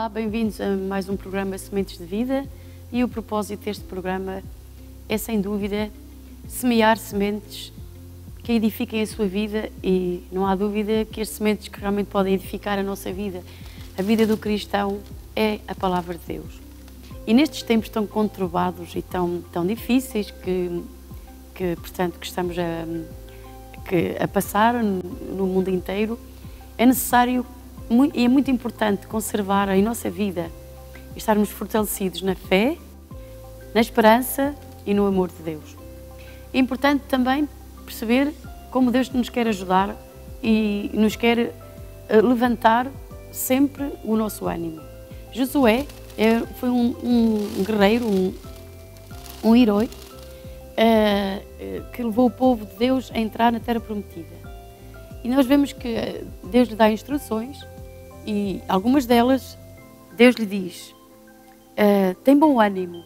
Olá, bem-vindos a mais um programa Sementes de Vida, e o propósito deste programa é, sem dúvida, semear sementes que edifiquem a sua vida, e não há dúvida que as sementes que realmente podem edificar a nossa vida, a vida do cristão, é a Palavra de Deus. E nestes tempos tão conturbados e tão difíceis portanto, que estamos a passar no mundo inteiro, é necessário e é muito importante conservar a nossa vida e estarmos fortalecidos na fé, na esperança e no amor de Deus. É importante também perceber como Deus nos quer ajudar e nos quer levantar sempre o nosso ânimo. Josué foi um guerreiro, um herói, que levou o povo de Deus a entrar na Terra Prometida. E nós vemos que Deus lhe dá instruções, e algumas delas Deus lhe diz: tem bom ânimo.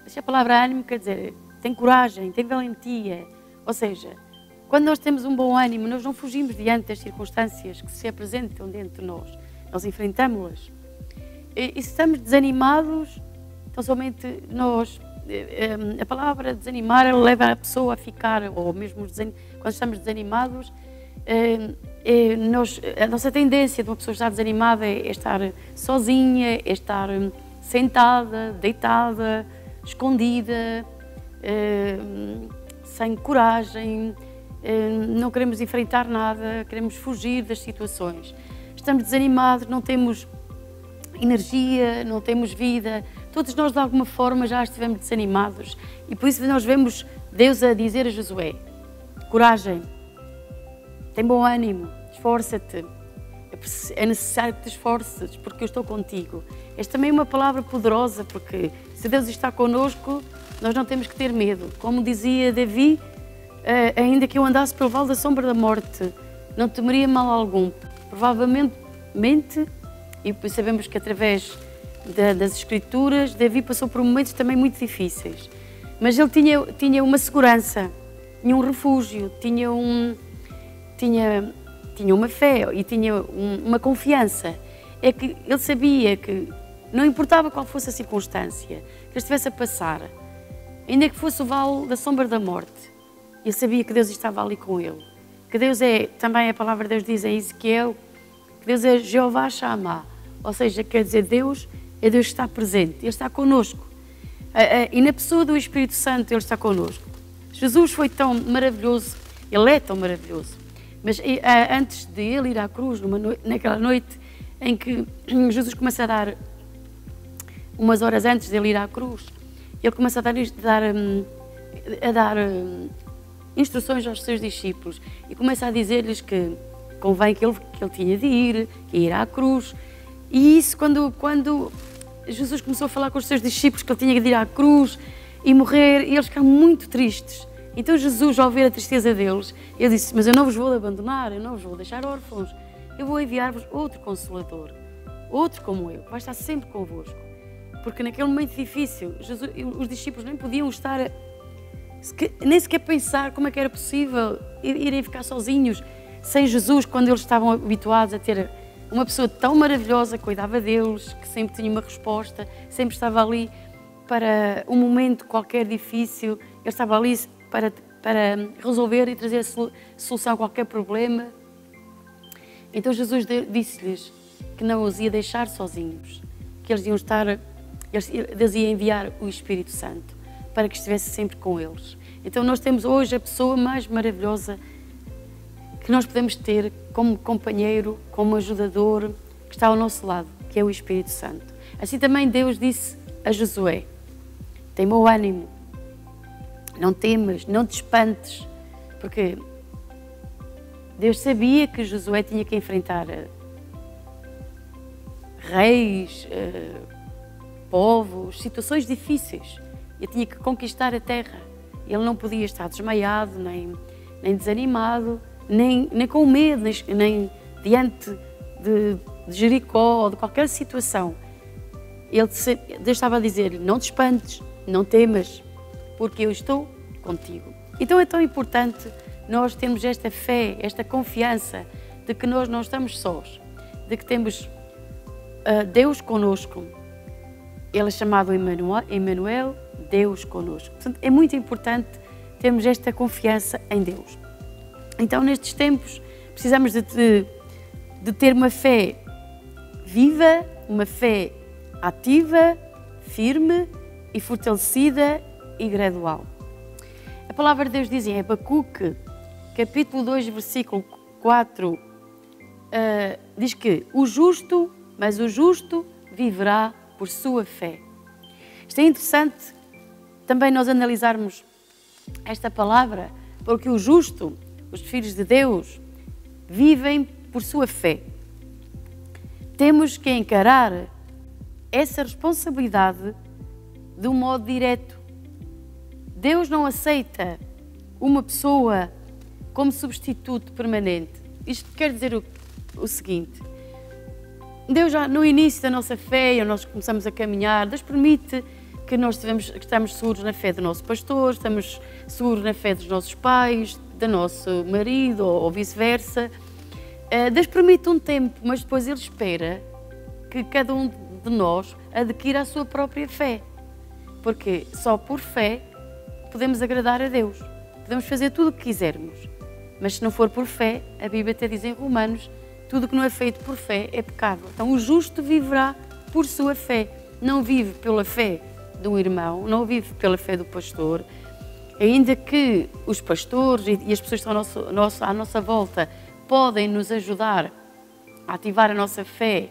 Essa palavra ânimo quer dizer tem coragem, tem valentia. Ou seja, quando nós temos um bom ânimo, nós não fugimos diante das circunstâncias que se apresentam dentro de nós enfrentamos-las. E se estamos desanimados, então somente nós, a palavra desanimar, ela leva a pessoa a ficar, ou mesmo quando estamos desanimados, a nossa tendência de uma pessoa estar desanimada é estar sozinha, é estar sentada, deitada, escondida, sem coragem, não queremos enfrentar nada, queremos fugir das situações. Estamos desanimados, não temos energia, não temos vida. Todos nós, de alguma forma, já estivemos desanimados, e por isso nós vemos Deus a dizer a Josué: coragem, tem bom ânimo, esforça-te, é necessário que te esforces, porque eu estou contigo. Esta também é uma palavra poderosa, porque se Deus está connosco, nós não temos que ter medo. Como dizia Davi, ainda que eu andasse pelo vale da sombra da morte, não temeria mal algum. Provavelmente, e sabemos que através das Escrituras, Davi passou por momentos também muito difíceis, mas ele tinha uma segurança, tinha um refúgio, tinha uma fé e tinha uma confiança. É que ele sabia que não importava qual fosse a circunstância que ele estivesse a passar, ainda que fosse o vale da sombra da morte, ele sabia que Deus estava ali com ele. Que Deus também a palavra de Deus diz em Ezequiel, que Deus é Jeová Shammah, ou seja, quer dizer, Deus é Deus que está presente, Ele está connosco. E na pessoa do Espírito Santo Ele está connosco. Jesus foi tão maravilhoso, Ele é tão maravilhoso, mas antes de Ele ir à cruz, naquela noite em que Jesus começa a dar, umas horas antes de Ele ir à cruz, Ele começa a dar instruções aos seus discípulos e começa a dizer-lhes que convém que ele tinha de ir à cruz. E isso, quando Jesus começou a falar com os seus discípulos que ele tinha de ir à cruz e morrer, e eles ficaram muito tristes. Então Jesus, ao ver a tristeza deles, ele disse: mas eu não vos vou abandonar, eu não vos vou deixar órfãos, eu vou enviar-vos outro Consolador, outro como eu, que vai estar sempre convosco. Porque naquele momento difícil, os discípulos nem podiam estar, nem sequer pensar como é que era possível irem ficar sozinhos sem Jesus, quando eles estavam habituados a ter uma pessoa tão maravilhosa que cuidava deles, que sempre tinha uma resposta, sempre estava ali para um momento qualquer difícil, ele estava ali para resolver e trazer solução a qualquer problema. Então Jesus disse-lhes que não os ia deixar sozinhos, que eles iam Deus ia enviar o Espírito Santo para que estivesse sempre com eles. Então nós temos hoje a pessoa mais maravilhosa que nós podemos ter como companheiro, como ajudador, que está ao nosso lado, que é o Espírito Santo. Assim também Deus disse a Josué: tem bom ânimo, não temas, não te espantes, porque Deus sabia que Josué tinha que enfrentar reis, povos, situações difíceis. Ele tinha que conquistar a terra. Ele não podia estar desmaiado, nem desanimado, nem com medo, nem diante de Jericó ou de qualquer situação. Deus estava a dizer: não te espantes, não temas, porque eu estou contigo. Então é tão importante nós termos esta fé, esta confiança de que nós não estamos sós, de que temos Deus conosco. Ele é chamado Emmanuel, Deus conosco. Portanto, é muito importante termos esta confiança em Deus. Então, nestes tempos, precisamos de ter uma fé viva, uma fé ativa, firme e fortalecida e gradual. A palavra de Deus diz em Abacuque, capítulo 2, versículo 4, diz que o justo viverá por sua fé. Isto é interessante também nós analisarmos esta palavra, porque o justo, os filhos de Deus, vivem por sua fé. Temos que encarar essa responsabilidade de um modo direto. Deus não aceita uma pessoa como substituto permanente. Isto quer dizer o seguinte: Deus já no início da nossa fé, nós começamos a caminhar, Deus permite que nós estamos seguros na fé do nosso pastor, estamos seguros na fé dos nossos pais, do nosso marido ou vice-versa. Deus permite um tempo, mas depois Ele espera que cada um de nós adquira a sua própria fé. Porque só por fé podemos agradar a Deus. Podemos fazer tudo o que quisermos. Mas se não for por fé, a Bíblia até diz em Romanos, tudo que não é feito por fé é pecado. Então o justo viverá por sua fé. Não vive pela fé de um irmão, não vive pela fé do pastor. Ainda que os pastores e as pessoas que estão à nossa volta podem nos ajudar a ativar a nossa fé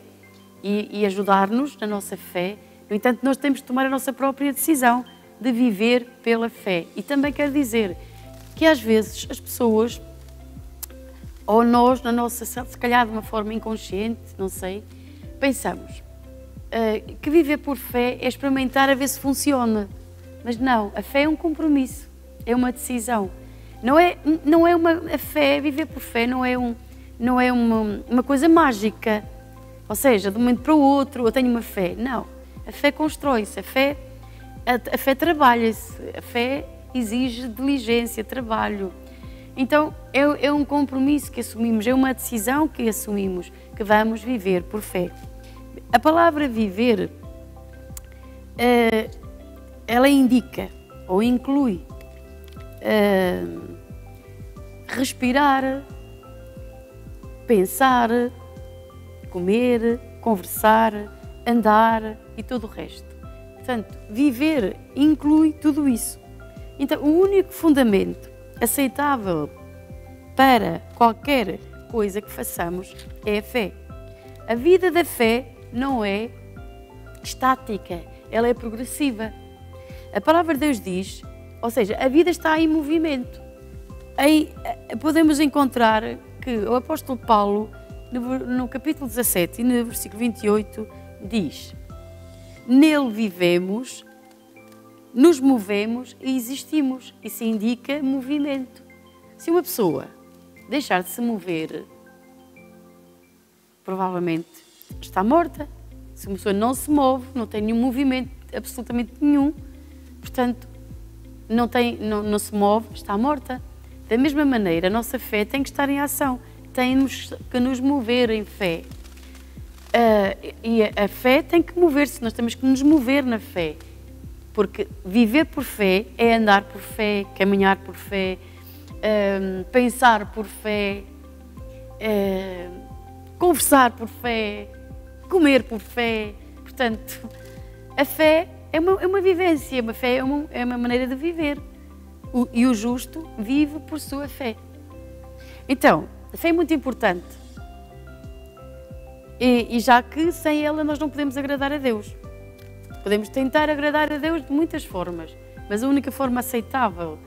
e ajudar-nos na nossa fé, no entanto, nós temos de tomar a nossa própria decisão de viver pela fé. E também quero dizer que às vezes as pessoas, ou nós, se calhar de uma forma inconsciente, não sei, pensamos que viver por fé é experimentar a ver se funciona. Mas não, a fé é um compromisso, é uma decisão. A fé, viver por fé não é uma coisa mágica. Ou seja, de um momento para o outro eu tenho uma fé. Não, a fé constrói-se, a fé trabalha-se, a fé exige diligência, trabalho. Então é um compromisso que assumimos, é uma decisão que assumimos, que vamos viver por fé. A palavra viver, ela indica ou inclui respirar, pensar, comer, conversar, andar e todo o resto. Portanto, viver inclui tudo isso. Então, o único fundamento aceitável para qualquer coisa que façamos é a fé. A vida da fé não é estática, ela é progressiva. A palavra de Deus diz, ou seja, a vida está em movimento. Aí podemos encontrar que o apóstolo Paulo, no capítulo 17 e no versículo 28, diz: nele vivemos, nos movemos e existimos. Isso indica movimento. Se uma pessoa deixar de se mover, provavelmente está morta. Se uma pessoa não se move, não tem nenhum movimento, absolutamente nenhum, portanto, não se move, está morta. Da mesma maneira, a nossa fé tem que estar em ação, temos que nos mover em fé. E a fé tem que mover-se, nós temos que nos mover na fé, porque viver por fé é andar por fé, caminhar por fé, pensar por fé, conversar por fé, comer por fé. Portanto, a fé é uma vivência, a fé é uma maneira de viver. E o justo vive por sua fé. Então, a fé é muito importante. E já que sem ela nós não podemos agradar a Deus. Podemos tentar agradar a Deus de muitas formas, mas a única forma aceitável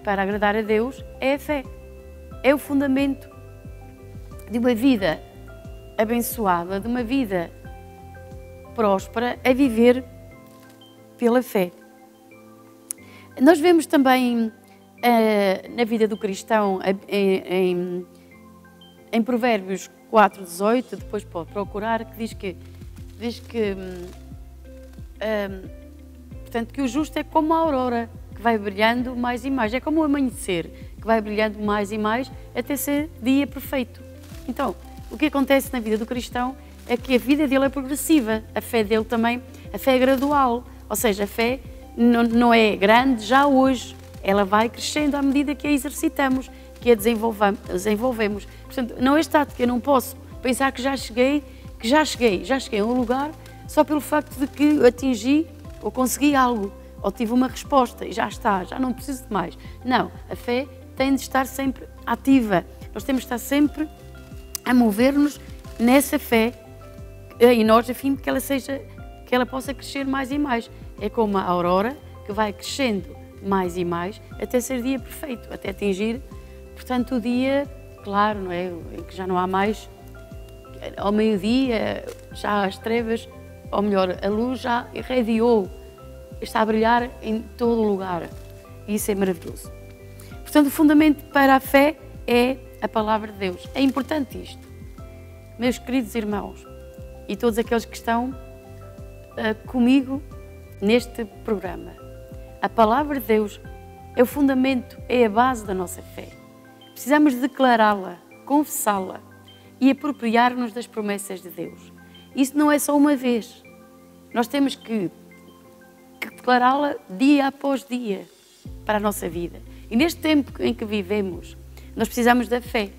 para agradar a Deus é a fé. É o fundamento de uma vida abençoada, de uma vida próspera, a viver pela fé. Nós vemos também na vida do cristão, em Provérbios 4:18, depois pode procurar, que diz que portanto, que o justo é como a aurora, que vai brilhando mais e mais. É como o amanhecer, que vai brilhando mais e mais até ser dia perfeito. Então, o que acontece na vida do cristão é que a vida dele é progressiva, a fé dele também, a fé é gradual, ou seja, a fé não é grande já hoje, ela vai crescendo à medida que a exercitamos, que a desenvolvemos. Portanto, não é estática, eu não posso pensar que já cheguei a um lugar só pelo facto de que atingi ou consegui algo, ou tive uma resposta e já está, já não preciso de mais. Não, a fé tem de estar sempre ativa, nós temos de estar sempre a mover-nos nessa fé em nós, a fim de que ela possa crescer mais e mais. É como a aurora que vai crescendo mais e mais até ser dia perfeito, até atingir, portanto, o dia claro, não é? Em que já não há mais, ao meio-dia, já as trevas, ou melhor, a luz já irradiou, está a brilhar em todo o lugar. E isso é maravilhoso. Portanto, o fundamento para a fé é a palavra de Deus. É importante isto. Meus queridos irmãos, e todos aqueles que estão comigo neste programa, a palavra de Deus é o fundamento, é a base da nossa fé. Precisamos declará-la, confessá-la e apropriar-nos das promessas de Deus. Isso não é só uma vez. Nós temos que declará-la dia após dia para a nossa vida. E neste tempo em que vivemos, nós precisamos da fé.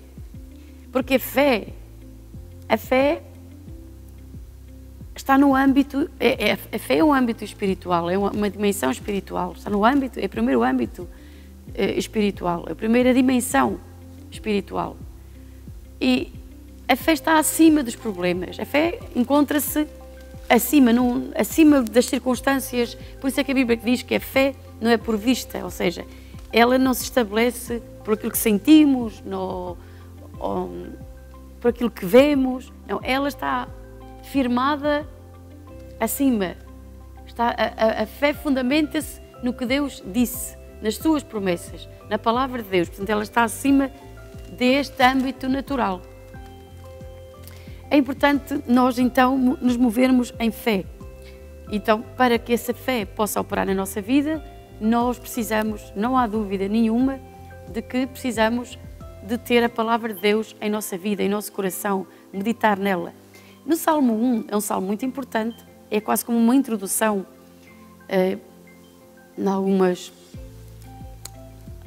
Porque a fé está no âmbito, a fé é um âmbito espiritual, é uma dimensão espiritual, está no âmbito, é o primeiro âmbito espiritual, é a primeira dimensão espiritual. E a fé está acima dos problemas, a fé encontra-se acima das circunstâncias, por isso é que a Bíblia diz que a fé não é por vista, ou seja, ela não se estabelece por aquilo que sentimos, por aquilo que vemos, não, ela está firmada acima. A fé fundamenta-se no que Deus disse, nas suas promessas, na palavra de Deus. Portanto, ela está acima deste âmbito natural. É importante nós, então, nos movermos em fé. Então, para que essa fé possa operar na nossa vida, nós precisamos, não há dúvida nenhuma, de que precisamos de ter a palavra de Deus em nossa vida, em nosso coração, meditar nela. No Salmo 1, é um salmo muito importante, é quase como uma introdução em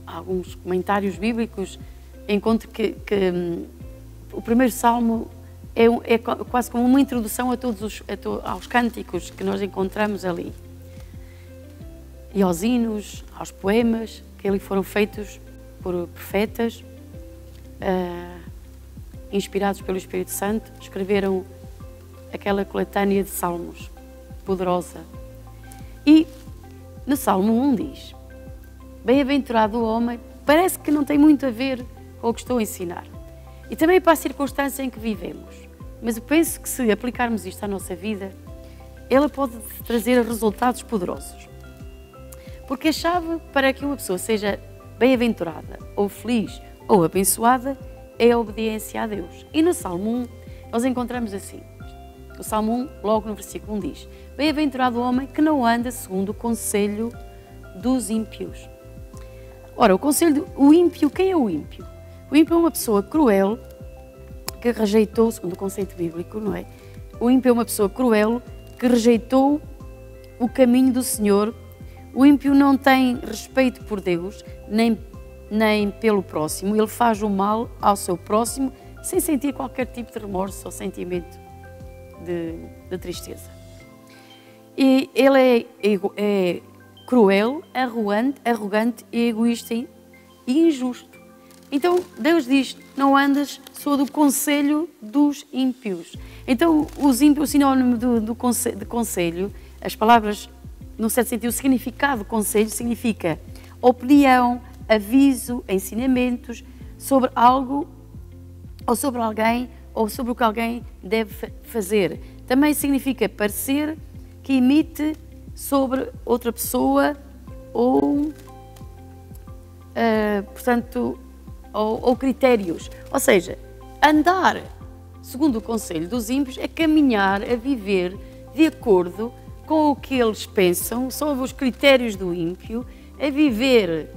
alguns comentários bíblicos, encontro que o primeiro salmo é quase como uma introdução aos cânticos que nós encontramos ali. E aos hinos, aos poemas que ali foram feitos por profetas, inspirados pelo Espírito Santo, escreveram aquela coletânea de salmos poderosa. E no Salmo 1 diz: bem-aventurado o homem, parece que não tem muito a ver com o que estou a ensinar. E também para a circunstância em que vivemos. Mas eu penso que se aplicarmos isto à nossa vida, ela pode trazer resultados poderosos. Porque a chave para que uma pessoa seja bem-aventurada, ou feliz, ou abençoada, é a obediência a Deus. E no Salmo 1, nós encontramos assim. O Salmo 1, logo no versículo 1 diz: bem-aventurado o homem que não anda segundo o conselho dos ímpios. Ora, o ímpio, quem é o ímpio? O ímpio é uma pessoa cruel que rejeitou, segundo o conceito bíblico, não é? O ímpio é uma pessoa cruel que rejeitou o caminho do Senhor. O ímpio não tem respeito por Deus, nem pelo próximo. Ele faz o mal ao seu próximo sem sentir qualquer tipo de remorso ou sentimento de tristeza. E ele é cruel, arrogante, egoísta e injusto. Então Deus diz: não andas sob o conselho dos ímpios. Então os ímpios, o sinónimo de conselho, as palavras, no certo sentido, o significado de conselho significa opinião, aviso, ensinamentos sobre algo ou sobre alguém ou sobre o que alguém deve fazer. Também significa parecer que imite sobre outra pessoa ou, portanto, ou critérios. Ou seja, andar segundo o conselho dos ímpios é caminhar, a viver de acordo com o que eles pensam, sobre os critérios do ímpio, é viver,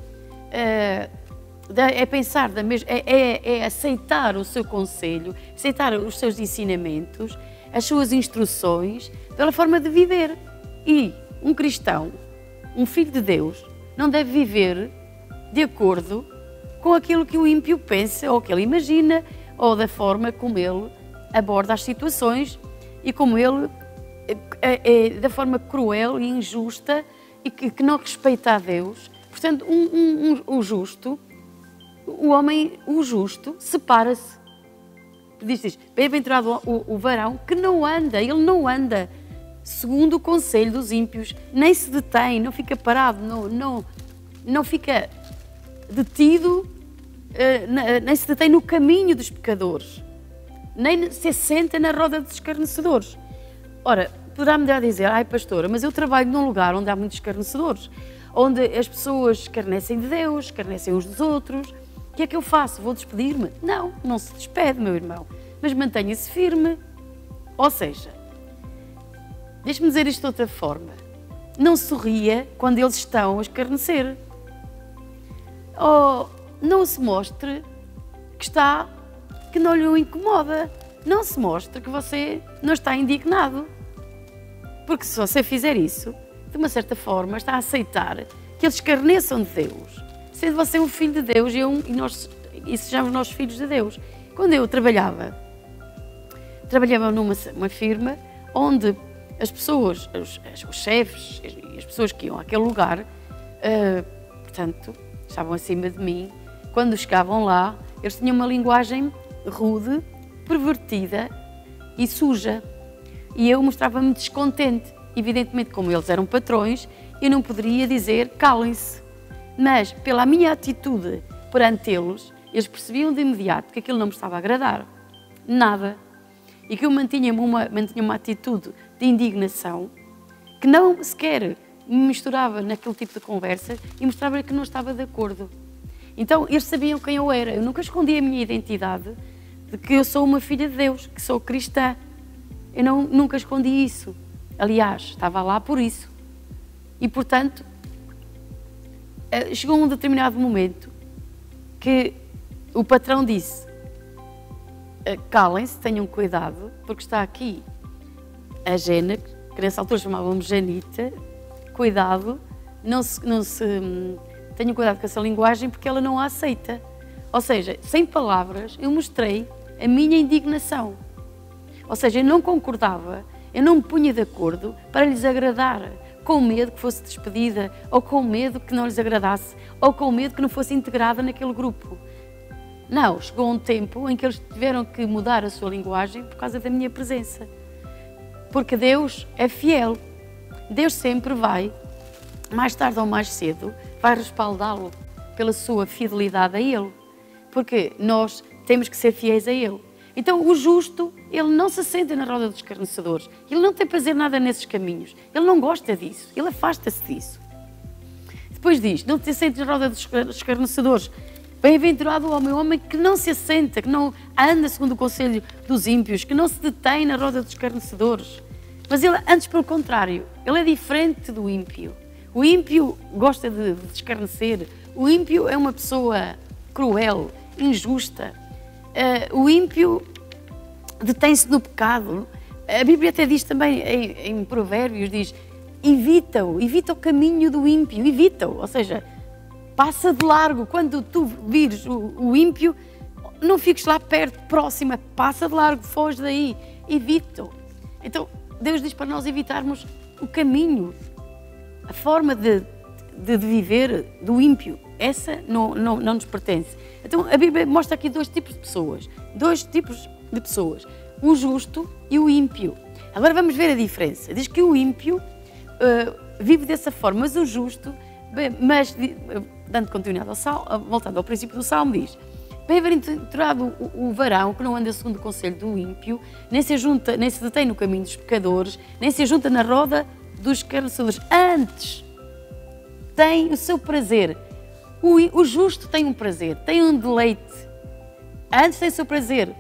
é pensar da mesma, é aceitar o seu conselho, aceitar os seus ensinamentos, as suas instruções pela forma de viver. E um cristão, um filho de Deus, não deve viver de acordo com aquilo que o ímpio pensa ou que ele imagina, ou da forma como ele aborda as situações e como ele é da forma cruel e injusta e que não respeita a Deus. Portanto, o justo, o homem, o justo, separa-se. Diz, bem-aventurado o varão que não anda, ele não anda segundo o conselho dos ímpios, nem se detém, não fica parado, não fica detido, nem se detém no caminho dos pecadores, nem se assenta na roda dos escarnecedores. Ora, poderá-me dar a dizer, ai pastora, mas eu trabalho num lugar onde há muitos escarnecedores, onde as pessoas escarnecem de Deus, escarnecem uns dos outros. O que é que eu faço? Vou despedir-me? Não, não se despede, meu irmão, mas mantenha-se firme. Ou seja, deixe-me dizer isto de outra forma, não sorria quando eles estão a escarnecer. Ou não se mostre que não lhe incomoda. Não se mostre que você não está indignado. Porque se você fizer isso, de uma certa forma, está a aceitar que eles escarneçam de Deus. Sendo você um filho de Deus e sejamos nós filhos de Deus. Quando eu trabalhava numa firma onde as pessoas, os chefes e as pessoas que iam àquele lugar, portanto, estavam acima de mim. Quando chegavam lá, eles tinham uma linguagem rude, pervertida e suja. E eu mostrava-me descontente. Evidentemente, como eles eram patrões, eu não poderia dizer calem-se. Mas, pela minha atitude perante eles, eles percebiam de imediato que aquilo não me estava a agradar. Nada. E que eu mantinha uma atitude de indignação que não sequer me misturava naquele tipo de conversa e mostrava que não estava de acordo. Então, eles sabiam quem eu era. Eu nunca escondi a minha identidade de que eu sou uma filha de Deus, que sou cristã. Eu nunca escondi isso. Aliás, estava lá por isso. E, portanto, chegou um determinado momento que o patrão disse: calem-se, tenham cuidado, porque está aqui a Jana, que nessa altura chamávamos Janita, cuidado, tenham cuidado com essa linguagem porque ela não a aceita. Ou seja, sem palavras, eu mostrei a minha indignação. Ou seja, eu não concordava, eu não me punha de acordo para lhes agradar, com medo que fosse despedida, ou com medo que não lhes agradasse, ou com medo que não fosse integrada naquele grupo. Não, chegou um tempo em que eles tiveram que mudar a sua linguagem por causa da minha presença. Porque Deus é fiel. Deus sempre vai, mais tarde ou mais cedo, vai respaldá-lo pela sua fidelidade a Ele. Porque nós temos que ser fiéis a Ele. Então, o justo, ele não se senta na roda dos escarnecedores. Ele não tem prazer nada nesses caminhos. Ele não gosta disso. Ele afasta-se disso. Depois diz, não te assentes na roda dos escarnecedores. Bem-aventurado o homem que não se assenta, que não anda segundo o conselho dos ímpios, que não se detém na roda dos escarnecedores. Mas ele, antes pelo contrário, ele é diferente do ímpio. O ímpio gosta de escarnecer. O ímpio é uma pessoa cruel, injusta. O ímpio detém-se no pecado. A Bíblia até diz também, em Provérbios, diz, evita o caminho do ímpio, evita-o, ou seja, passa de largo. Quando tu vires o ímpio, não fiques lá perto, próxima, passa de largo, foge daí, evita-o. Então, Deus diz para nós evitarmos o caminho, a forma de viver do ímpio. Essa não nos pertence. Então, a Bíblia mostra aqui dois tipos de pessoas, o justo e o ímpio. Agora vamos ver a diferença. Diz que o ímpio vive dessa forma, mas o justo, dando continuidade ao Salmo, voltando ao princípio do Salmo, diz: bem-aventurado o varão que não anda segundo o conselho do ímpio, nem se detém no caminho dos pecadores, nem se junta na roda dos escarnecedores. Antes tem o seu prazer. O justo tem um prazer, tem um deleite. Antes tem o seu prazer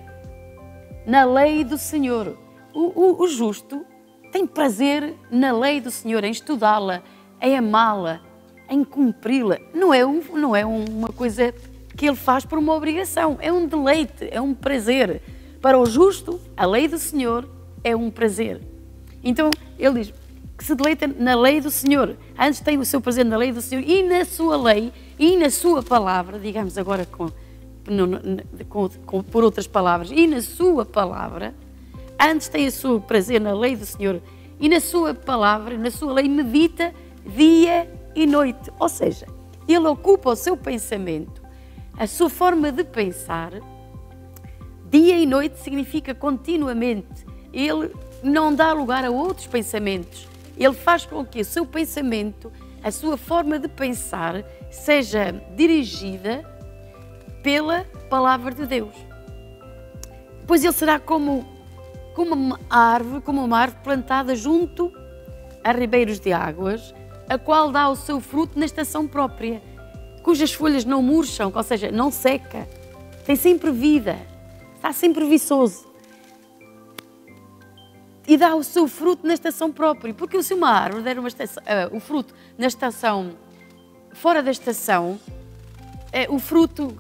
na lei do Senhor. O justo tem prazer na lei do Senhor, em estudá-la, em amá-la, em cumpri-la. Não é uma coisa que ele faz por uma obrigação, é um deleite, é um prazer. Para o justo, a lei do Senhor é um prazer. Então, ele diz que se deleita na lei do Senhor. Antes tem o seu prazer na lei do Senhor e na sua lei e na sua palavra, digamos agora por outras palavras, e na sua palavra. Antes tem o seu prazer na lei do Senhor e na sua palavra, na sua lei, medita dia e noite. Ou seja, ele ocupa o seu pensamento, a sua forma de pensar. Dia e noite significa continuamente. Ele não dá lugar a outros pensamentos. Ele faz com que o seu pensamento, a sua forma de pensar, seja dirigida pela palavra de Deus. Pois ele será como uma árvore plantada junto a ribeiros de águas, a qual dá o seu fruto na estação própria, cujas folhas não murcham, ou seja, não seca, tem sempre vida, está sempre viçoso. E dá o seu fruto na estação própria. Porque se uma árvore der o fruto na estação, fora da estação, o fruto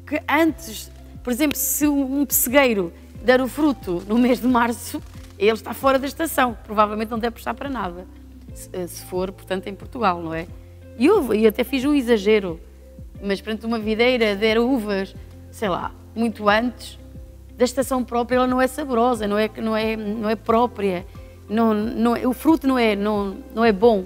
que antes, por exemplo, se um pessegueiro der o fruto no mês de março, ele está fora da estação. Provavelmente não deve prestar para nada. Se for, portanto, em Portugal, não é? E eu até fiz um exagero. Mas, perante uma videira der uvas, sei lá, muito antes da estação própria, ela não é saborosa, não é própria, o fruto não é bom.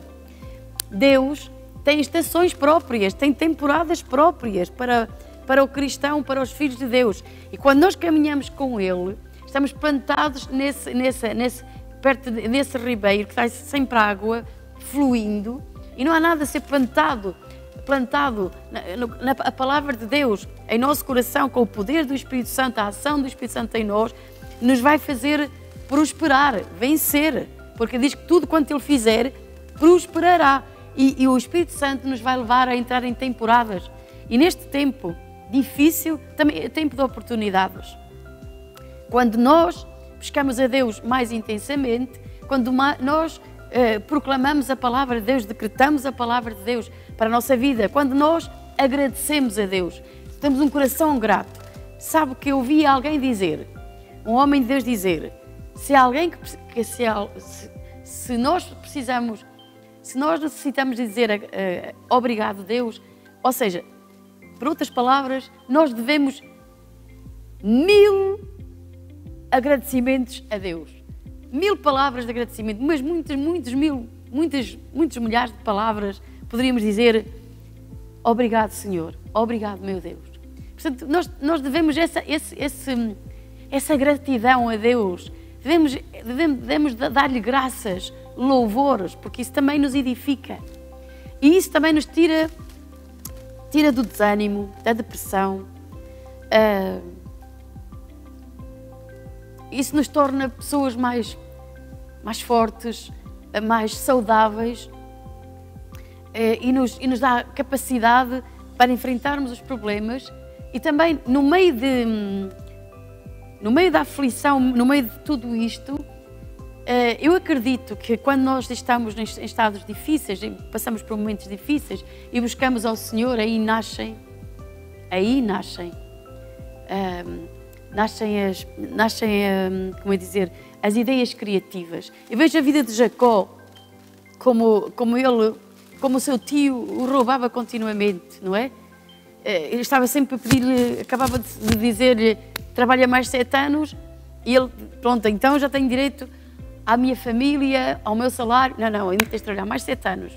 Deus tem estações próprias, tem temporadas próprias para o cristão, para os filhos de Deus. E quando nós caminhamos com Ele, estamos plantados perto desse ribeiro que está sempre água fluindo, e não há nada a ser plantado na palavra de Deus, em nosso coração, com o poder do Espírito Santo, a ação do Espírito Santo em nós, nos vai fazer prosperar, vencer, porque diz que tudo quanto Ele fizer, prosperará. E o Espírito Santo nos vai levar a entrar em temporadas. E neste tempo difícil, também é tempo de oportunidades. Quando nós buscamos a Deus mais intensamente, quando nós proclamamos a palavra de Deus, decretamos a palavra de Deus para a nossa vida, quando nós agradecemos a Deus, temos um coração grato. Sabe que eu ouvi alguém dizer, um homem de Deus dizer, se nós necessitamos dizer obrigado Deus, ou seja, por outras palavras, nós devemos 1000 agradecimentos a Deus. 1000 palavras de agradecimento, mas muitos milhares de palavras poderíamos dizer obrigado Senhor, obrigado meu Deus. Portanto, nós devemos essa gratidão a Deus, devemos dar-lhe graças, louvores, porque isso também nos edifica. E isso também nos tira do desânimo, da depressão. Isso nos torna pessoas mais fortes, mais saudáveis, e nos dá capacidade para enfrentarmos os problemas. E também no meio da aflição, no meio de tudo isto, eu acredito que quando nós estamos em estados difíceis, passamos por momentos difíceis e buscamos ao Senhor, aí nascem as ideias criativas. Eu vejo a vida de Jacó como o seu tio o roubava continuamente, não é? Ele estava sempre a pedir-lhe, acabava de dizer-lhe, trabalha mais 7 anos, e ele, pronto, então já tenho direito à minha família, ao meu salário. Não, ainda tens de trabalhar mais 7 anos.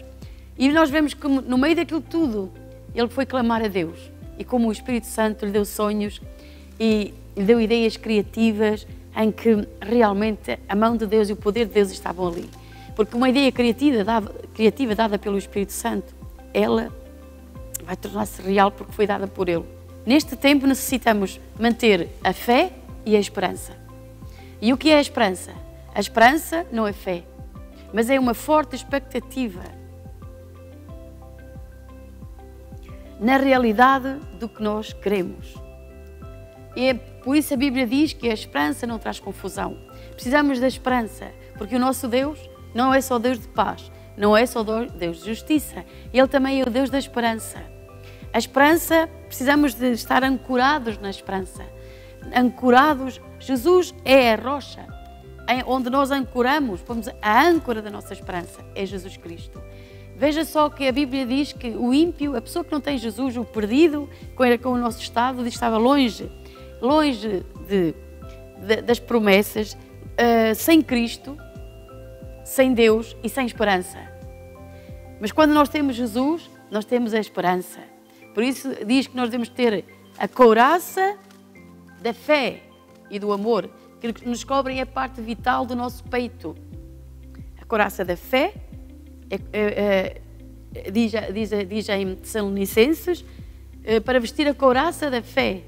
E nós vemos que no meio daquilo tudo, ele foi clamar a Deus. E como o Espírito Santo lhe deu sonhos e lhe deu ideias criativas em que realmente a mão de Deus e o poder de Deus estavam ali. Porque uma ideia criativa dada pelo Espírito Santo, ela vai tornar-se real porque foi dada por Ele. Neste tempo necessitamos manter a fé e a esperança. E o que é a esperança? A esperança não é fé, mas é uma forte expectativa na realidade do que nós queremos. E é por isso a Bíblia diz que a esperança não traz confusão. Precisamos da esperança, porque o nosso Deus não é só Deus de paz, não é só Deus de justiça, Ele também é o Deus da esperança. A esperança, precisamos de estar ancorados na esperança. Ancorados, Jesus é a rocha. onde nós ancoramos, pomos a âncora da nossa esperança, é Jesus Cristo. Veja só que a Bíblia diz que o ímpio, a pessoa que não tem Jesus, o perdido, com o nosso estado, estava longe das promessas, sem Cristo, sem Deus e sem esperança. Mas quando nós temos Jesus, nós temos a esperança. Por isso diz que nós devemos ter a couraça da fé e do amor, que nos cobrem a parte vital do nosso peito. A couraça da fé, diz em Tessalonicenses, para vestir a couraça da fé.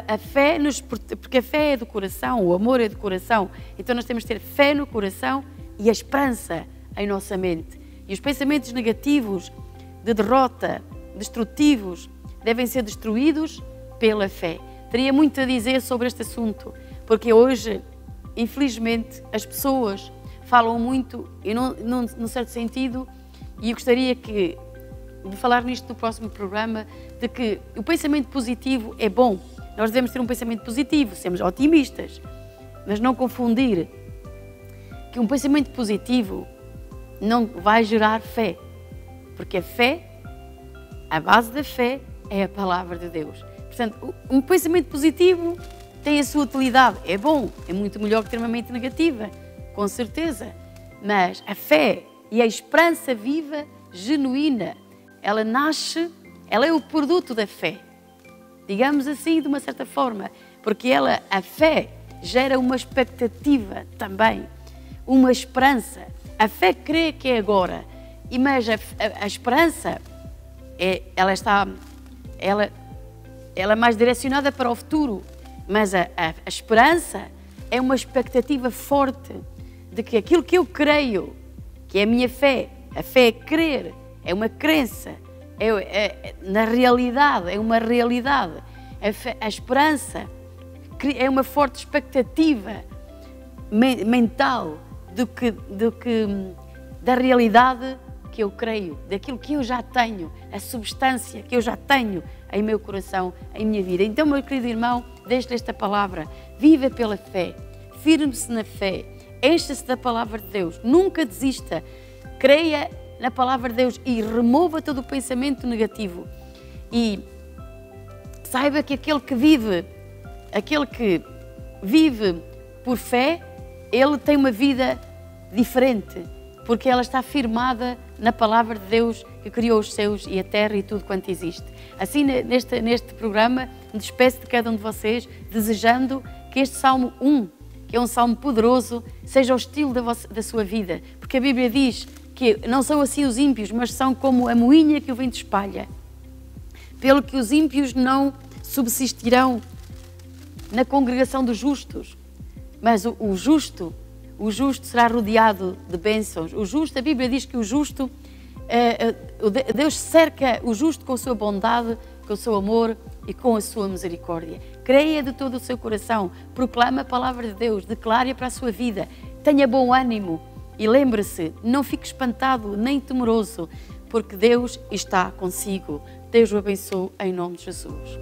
A fé porque a fé é do coração, o amor é do coração. Então nós temos que ter fé no coração e a esperança em nossa mente. E os pensamentos negativos, de derrota, destrutivos, devem ser destruídos pela fé. Teria muito a dizer sobre este assunto, porque hoje, infelizmente, as pessoas falam muito, e num certo sentido, e eu gostaria de falar nisto no próximo programa, de que o pensamento positivo é bom. Nós devemos ter um pensamento positivo, sermos otimistas, mas não confundir que um pensamento positivo não vai gerar fé, porque a fé, a base da fé é a palavra de Deus. Portanto, um pensamento positivo tem a sua utilidade, é bom, é muito melhor que ter uma mente negativa, com certeza. Mas a fé e a esperança viva, genuína, ela é o produto da fé. Digamos assim, de uma certa forma, porque a fé gera uma expectativa também, uma esperança. A fé crê que é agora, mas a esperança, ela é mais direcionada para o futuro, mas a esperança é uma expectativa forte de que aquilo que eu creio, que é a minha fé, a fé é crer, é uma crença, na realidade, é uma realidade. A esperança é uma forte expectativa mental da realidade que eu creio, daquilo que eu já tenho, a substância que eu já tenho em meu coração, em minha vida. Então, meu querido irmão, deixe-lhe esta palavra, viva pela fé, firme-se na fé, encha-se da palavra de Deus, nunca desista, creia na palavra de Deus e remova todo o pensamento negativo. E saiba que aquele que vive por fé, ele tem uma vida diferente, porque ela está firmada na palavra de Deus que criou os céus e a terra e tudo quanto existe. Assim, neste programa, me despeço de cada um de vocês, desejando que este Salmo 1, que é um salmo poderoso, seja o estilo da sua vida, porque a Bíblia diz que não são assim os ímpios, mas são como a moinha que o vento espalha. Pelo que os ímpios não subsistirão na congregação dos justos, mas o justo será rodeado de bênçãos. O justo, a Bíblia diz que o justo, Deus cerca o justo com a sua bondade, com o seu amor e com a sua misericórdia. Creia de todo o seu coração, proclama a palavra de Deus, declare-a para a sua vida, tenha bom ânimo e lembre-se, não fique espantado nem temeroso, porque Deus está consigo. Deus o abençoe em nome de Jesus.